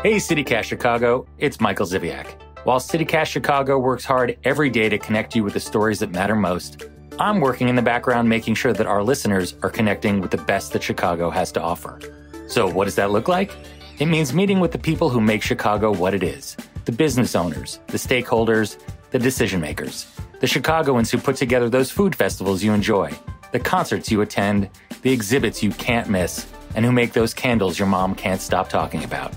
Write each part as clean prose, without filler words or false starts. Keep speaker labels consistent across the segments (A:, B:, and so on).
A: Hey, CityCast Chicago, it's Michael Ziviak. While CityCast Chicago works hard every day to connect you with the stories that matter most, I'm working in the background making sure that our listeners are connecting with the best that Chicago has to offer. So what does that look like? It means meeting with the people who make Chicago what it is. The business owners, the stakeholders, the decision makers. The Chicagoans who put together those food festivals you enjoy, the concerts you attend, the exhibits you can't miss, and who make those candles your mom can't stop talking about.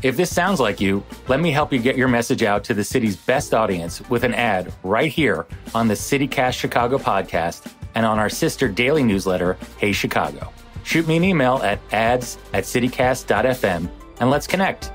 A: If this sounds like you, let me help you get your message out to the city's best audience with an ad right here on the CityCast Chicago podcast and on our sister daily newsletter, Hey Chicago. Shoot me an email at ads@citycast.fm and let's connect.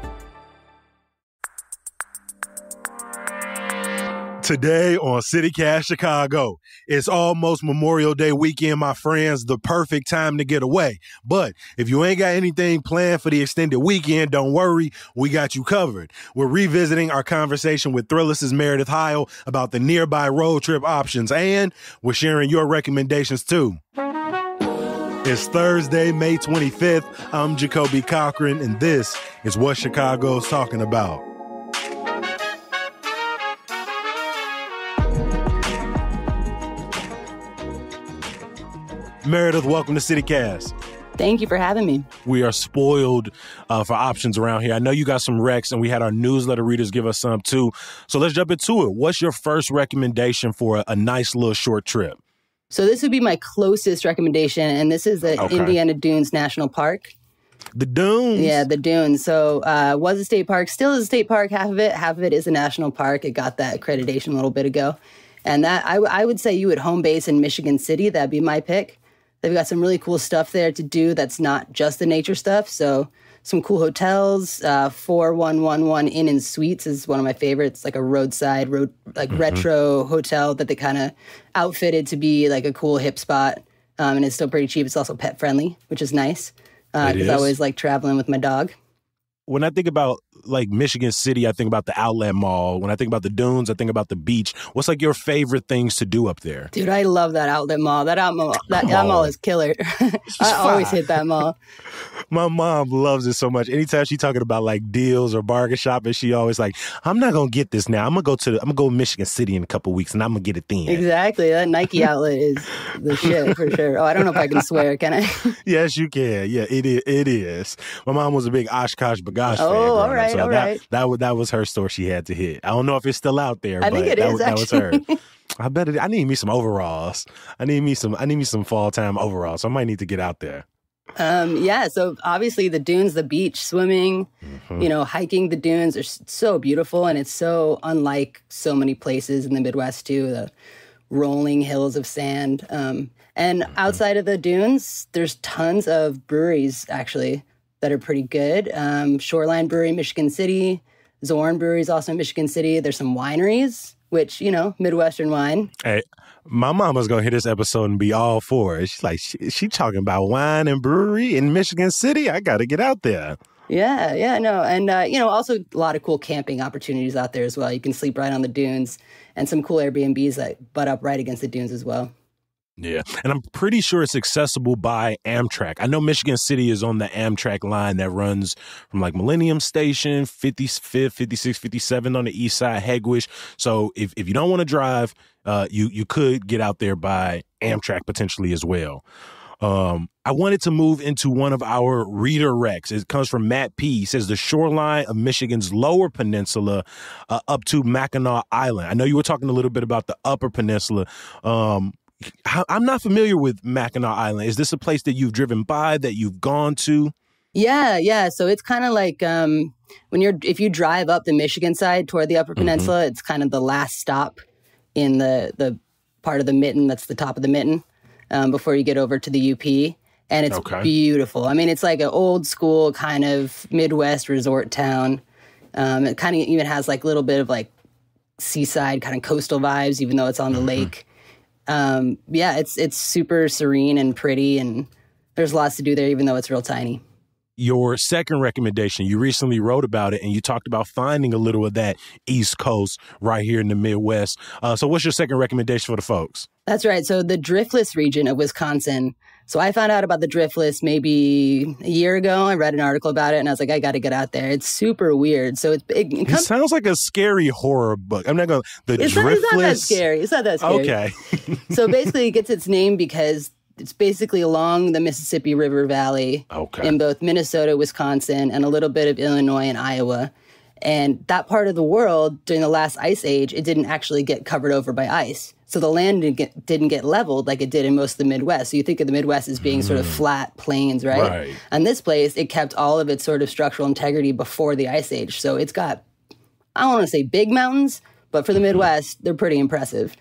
B: Today on CityCast Chicago, it's almost Memorial Day weekend, my friends, the perfect time to get away. But if you ain't got anything planned for the extended weekend, don't worry, we got you covered. We're revisiting our conversation with Thrillis' Meredith Heil about the nearby road trip options, and we're sharing your recommendations too. It's Thursday, May 25th. I'm Jacoby Cochran, and this is What Chicago's Talking About. Meredith, welcome to CityCast.
C: Thank you for having me.
B: We are spoiled for options around here. I know you got some recs, and we had our newsletter readers give us some too. So let's jump into it. What's your first recommendation for a nice little short trip?
C: So this would be my closest recommendation, and this is the Indiana Dunes National Park.
B: The Dunes?
C: Yeah, the Dunes. So was a state park, still is a state park, half of it is a national park. It got that accreditation a little bit ago. And that I would say you would home base in Michigan City. That'd be my pick. They've got some really cool stuff there to do that's not just the nature stuff. So some cool hotels. 4111 Inn and Suites is one of my favorites, like a roadside, retro hotel that they kind of outfitted to be like a cool hip spot. And it's still pretty cheap. It's also pet friendly, which is nice. Because I always like traveling with my dog.
B: When I think about like Michigan City, I think about the Outlet Mall. When I think about the Dunes, I think about the beach. What's like your favorite things to do up there?
C: Dude, I love that Outlet Mall. That mall is killer. I always hit that mall.
B: My mom loves it so much. Anytime she's talking about like deals or bargain shopping, she always like, I'm not gonna get this now. I'm gonna go to Michigan City in a couple weeks, and I'm gonna get it then.
C: Exactly. That Nike outlet is the shit for sure. Oh, I don't know if I can swear. Can I?
B: Yes, you can. Yeah, it is. My mom was a big Oshkosh B'gosh fan.
C: Oh, all right,
B: so
C: all right.
B: That was her store she had to hit. I don't know if it's still out there,
C: I
B: but
C: think
B: that was her. I need me some overalls. I need me some fall time overalls. So I might need to get out there.
C: So obviously the dunes, the beach, swimming, hiking the dunes are so beautiful, and it's so unlike so many places in the Midwest too, the rolling hills of sand. And outside of the dunes, there's tons of breweries actually that are pretty good. Shoreline Brewery, Michigan City. Zorn Brewery is also in Michigan City. There's some wineries, which, Midwestern wine.
B: Hey, my mama's going to hear this episode and be all for it. She's like, she talking about wine and brewery in Michigan City? I got to get out there.
C: Yeah, no. And, also a lot of cool camping opportunities out there as well. You can sleep right on the dunes, and some cool Airbnbs that butt up right against the dunes as well.
B: Yeah, and I'm pretty sure it's accessible by Amtrak. I know Michigan City is on the Amtrak line that runs from like Millennium Station, 55th, 56, 57 on the east side, Hegewisch. So if you don't want to drive, you could get out there by Amtrak potentially as well. I wanted to move into one of our reader recs. It comes from Matt P. He says the shoreline of Michigan's lower peninsula up to Mackinac Island. I know you were talking a little bit about the upper peninsula. I'm not familiar with Mackinac Island. Is this a place that you've driven by, that you've gone to?
C: Yeah. So it's kind of like if you drive up the Michigan side toward the Upper Peninsula, it's kind of the last stop in the part of the mitten that's the top of the mitten before you get over to the UP. And it's beautiful. I mean, it's like an old school kind of Midwest resort town. It kind of even has like a little bit of like seaside kind of coastal vibes, even though it's on the lake. It's super serene and pretty, and there's lots to do there, even though it's real tiny.
B: Your second recommendation, you recently wrote about it, and you talked about finding a little of that East Coast right here in the Midwest. So what's your second recommendation for the folks?
C: That's right. So the Driftless region of Wisconsin, So I found out about the Driftless maybe a year ago. I read an article about it, and I was like, I got to get out there. It's super weird. So
B: it sounds like a scary horror book. I'm not going to...
C: It's not that scary. It's not that scary.
B: Okay.
C: So basically, it gets its name because it's basically along the Mississippi River Valley in both Minnesota, Wisconsin, and a little bit of Illinois and Iowa. And that part of the world, during the last ice age, it didn't actually get covered over by ice. So the land didn't get leveled like it did in most of the Midwest. So you think of the Midwest as being sort of flat plains, right? And this place, it kept all of its sort of structural integrity before the ice age. So it's got, I don't want to say big mountains, but for the Midwest, they're pretty impressive.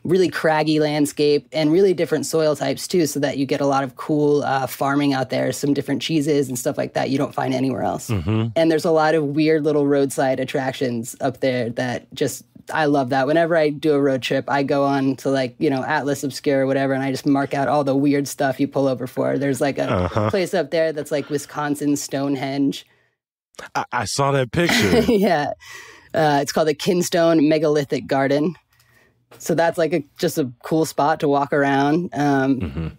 C: Really craggy landscape and really different soil types too, so that you get a lot of cool farming out there, some different cheeses and stuff like that you don't find anywhere else. And there's a lot of weird little roadside attractions up there that just, I love that. Whenever I do a road trip, I go on to Atlas Obscura or whatever, and I just mark out all the weird stuff you pull over for. There's like a place up there that's like Wisconsin Stonehenge.
B: I saw that picture.
C: Yeah. It's called the Kinstone Megalithic Garden. So that's like just a cool spot to walk around.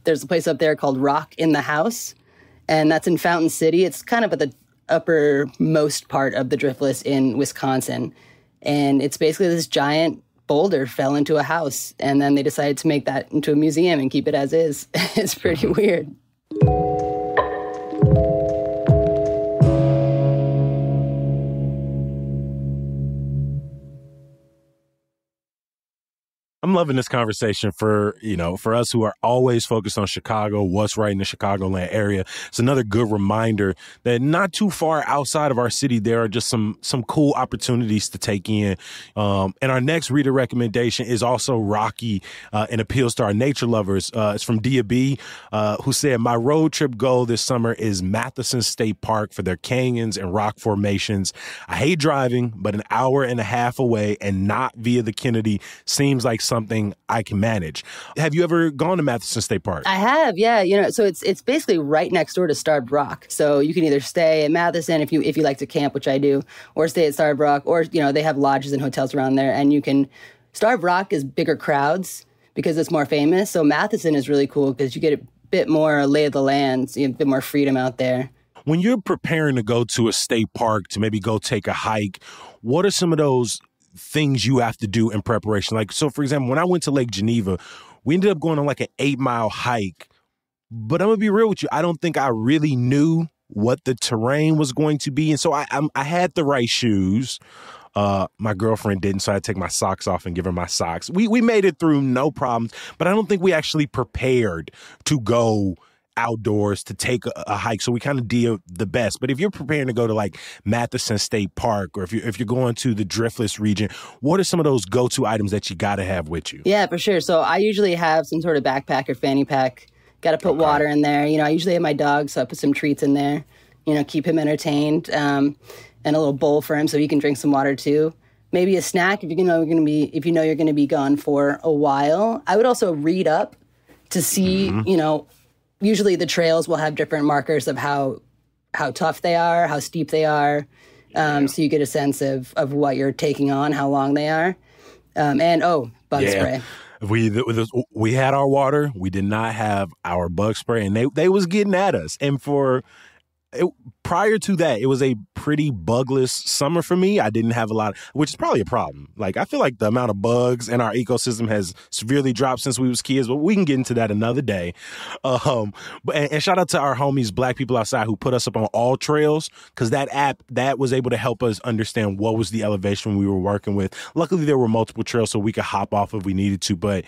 C: There's a place up there called Rock in the House, and that's in Fountain City. It's kind of at the uppermost part of the Driftless in Wisconsin. And it's basically this giant boulder fell into a house, and then they decided to make that into a museum and keep it as is. It's pretty weird.
B: I'm loving this conversation for us who are always focused on Chicago, what's right in the Chicagoland area. It's another good reminder that not too far outside of our city, there are just some cool opportunities to take in. And our next reader recommendation is also rocky and appeals to our nature lovers. It's from Dia B, who said, my road trip goal this summer is Matheson State Park for their canyons and rock formations. I hate driving, but an hour and a half away and not via the Kennedy seems like something I can manage. Have you ever gone to Matheson State Park?
C: I have, yeah. So it's basically right next door to Starved Rock. So you can either stay at Matheson if you like to camp, which I do, or stay at Starved Rock, or they have lodges and hotels around there. And you can. Starved Rock is bigger crowds because it's more famous. So Matheson is really cool because you get a bit more lay of the land, so you have a bit more freedom out there.
B: When you're preparing to go to a state park to maybe go take a hike, what are some of those things you have to do in preparation? Like, so for example, when I went to Lake Geneva, we ended up going on like an 8-mile hike, but I'm gonna be real with you. I don't think I really knew what the terrain was going to be. And so I had the right shoes. My girlfriend didn't, so I had to take my socks off and give her my socks. We made it through no problems, but I don't think we actually prepared to go outdoors to take a hike. So we kind of did the best. But if you're preparing to go to like Matheson State Park, or if you're going to the Driftless region, what are some of those go-to items that you got to have with you?
C: Yeah, for sure. So I usually have some sort of backpack or fanny pack. Got to put water in there. I usually have my dog, so I put some treats in there, keep him entertained, and a little bowl for him so he can drink some water too. Maybe a snack if you know you're going to be gone for a while. I would also read up to see, usually the trails will have different markers of how tough they are, how steep they are, so you get a sense of what you're taking on, how long they are. Bug spray.
B: We had our water. We did not have our bug spray, and they was getting at us. And prior to that, it was a pretty bugless summer for me. I didn't have a lot, which is probably a problem. Like, I feel like the amount of bugs in our ecosystem has severely dropped since we was kids, but we can get into that another day. And shout out to our homies, Black People Outside, who put us up on all trails, because that app, that was able to help us understand what was the elevation we were working with. Luckily, there were multiple trails so we could hop off if we needed to, but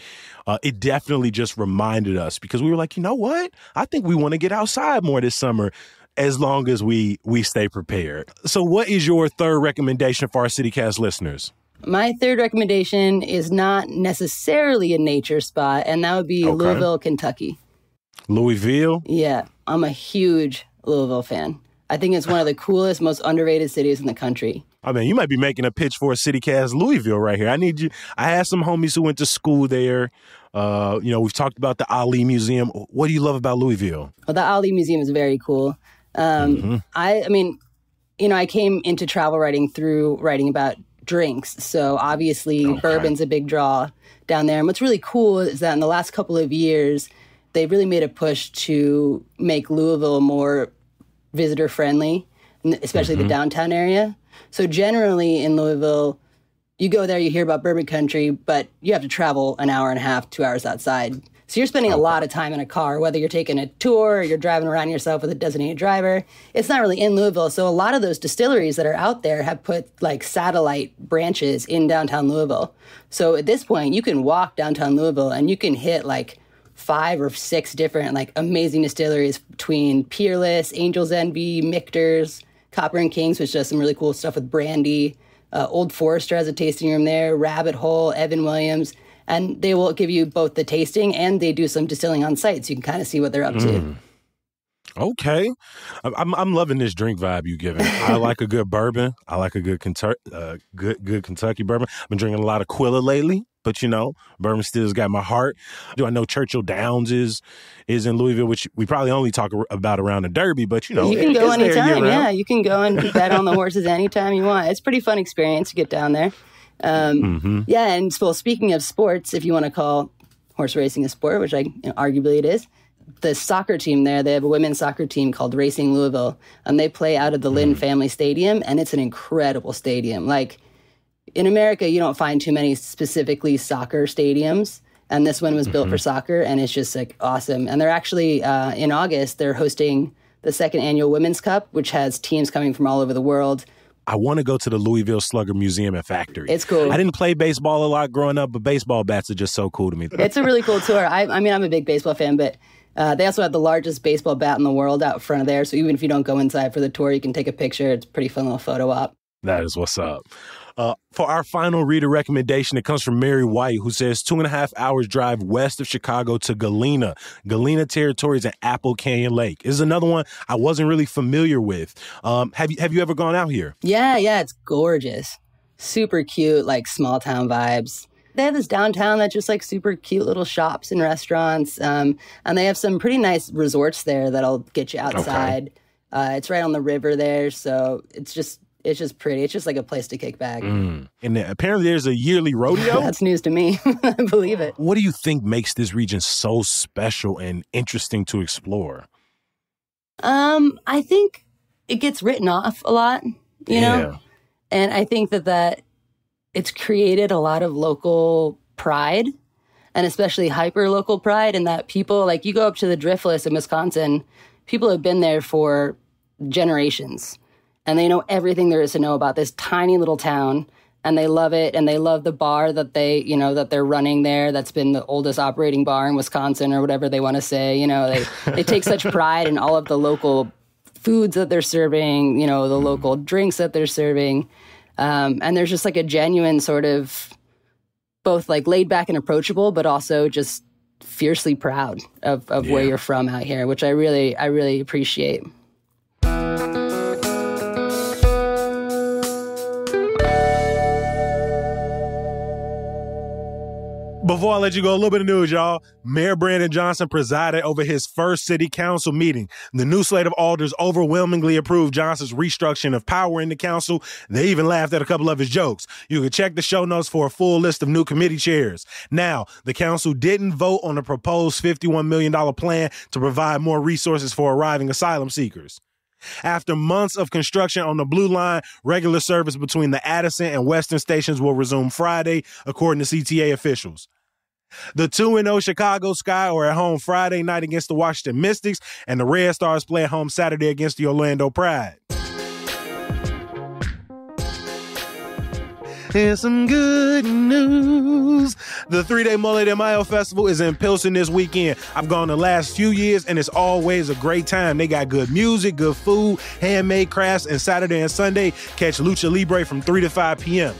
B: it definitely just reminded us, because we were like, you know what? I think we want to get outside more this summer, as long as we stay prepared. So what is your third recommendation for our CityCast listeners?
C: My third recommendation is not necessarily a nature spot, and that would be Louisville, Kentucky.
B: Louisville?
C: Yeah, I'm a huge Louisville fan. I think it's one of the coolest, most underrated cities in the country.
B: I mean, you might be making a pitch for a CityCast Louisville right here. I had some homies who went to school there. We've talked about the Ali Museum. What do you love about Louisville?
C: Well, the Ali Museum is very cool. I came into travel writing through writing about drinks. So obviously bourbon's a big draw down there. And what's really cool is that in the last couple of years, they really made a push to make Louisville more visitor friendly, especially the downtown area. So generally in Louisville, you go there, you hear about bourbon country, but you have to travel an hour and a half, 2 hours outside. So you're spending a lot of time in a car, whether you're taking a tour or you're driving around yourself with a designated driver. It's not really in Louisville. So a lot of those distilleries that are out there have put like satellite branches in downtown Louisville. So at this point, you can walk downtown Louisville and you can hit like 5 or 6 different like amazing distilleries between Peerless, Angel's Envy, Michter's, Copper and Kings, which does some really cool stuff with brandy. Old Forester has a tasting room there, Rabbit Hole, Evan Williams, and they will give you both the tasting and they do some distilling on site, so you can kind of see what they're up to.
B: Okay. I'm loving this drink vibe you giving. I like a good bourbon. I like a good Kentucky bourbon. I've been drinking a lot of Quilla lately, but bourbon still's got my heart. I know Churchill Downs is in Louisville, which we probably only talk about around the Derby, but you
C: can go anytime. Yeah, you can go and bet on the horses anytime you want. It's a pretty fun experience to get down there. Yeah, and well, speaking of sports, if you want to call horse racing a sport, which arguably it is, the soccer team there, they have a women's soccer team called Racing Louisville, and they play out of the Lynn Family Stadium, and it's an incredible stadium. Like, in America, you don't find too many specifically soccer stadiums, and this one was built for soccer, and it's just like awesome. And they're actually, in August, they're hosting the second annual Women's Cup, which has teams coming from all over the world.
B: I want to go to the Louisville Slugger Museum and Factory.
C: It's cool.
B: I didn't play baseball a lot growing up, but baseball bats are just so cool to me.
C: It's a really cool tour. I mean, I'm a big baseball fan, but they also have the largest baseball bat in the world out front of there. So even if you don't go inside for the tour, you can take a picture. It's a pretty fun little photo op.
B: That is what's up. For our final reader recommendation, it comes from Mary White, who says 2.5 hours drive west of Chicago to Galena. Galena Territory is at Apple Canyon Lake. This is another one I wasn't really familiar with. Have you ever gone out here?
C: Yeah, it's gorgeous. Super cute, like small town vibes. They have this downtown that's just like super cute little shops and restaurants. And they have some pretty nice resorts there that'll get you outside. Okay. It's right on the river there, so it's just pretty. It's just like a place to kick back.
B: And apparently there's a yearly rodeo?
C: That's news to me. I believe it.
B: What do you think makes this region so special and interesting to explore?
C: I think it gets written off a lot, you know? And I think that it's created a lot of local pride, and especially hyper-local pride, and that people, like you go up to the Driftless in Wisconsin, people have been there for generations. And they know everything there is to know about this tiny little town, and they love it, and they love the bar that that they're running there. That's been the oldest operating bar in Wisconsin, or whatever they want to say. They take such pride in all of the local foods that they're serving, the local drinks that they're serving, and there's just like a genuine sort of both like laid back and approachable, but also just fiercely proud of where you're from out here, which I really appreciate.
B: Before I let you go, a little bit of news, y'all. Mayor Brandon Johnson presided over his first city council meeting. The new slate of alders overwhelmingly approved Johnson's restructuring of power in the council. They even laughed at a couple of his jokes. You can check the show notes for a full list of new committee chairs. Now, the council didn't vote on the proposed $51 million plan to provide more resources for arriving asylum seekers. After months of construction on the Blue Line, regular service between the Addison and Western stations will resume Friday, according to CTA officials. The 2-0 Chicago Sky are at home Friday night against the Washington Mystics, and the Red Stars play at home Saturday against the Orlando Pride. Here's some good news. The 3-day Mullet and Mayo Festival is in Pilsen this weekend. I've gone the last few years, and it's always a great time. They got good music, good food, handmade crafts, and Saturday and Sunday, catch Lucha Libre from 3 to 5 p.m.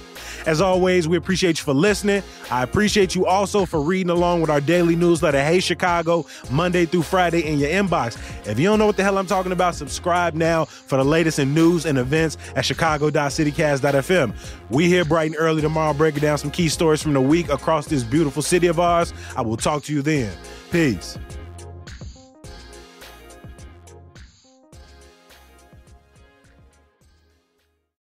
B: As always, we appreciate you for listening. I appreciate you also for reading along with our daily newsletter, Hey Chicago, Monday through Friday in your inbox. If you don't know what the hell I'm talking about, subscribe now for the latest in news and events at chicago.citycast.fm. We here bright and early tomorrow breaking down some key stories from the week across this beautiful city of ours. I will talk to you then. Peace.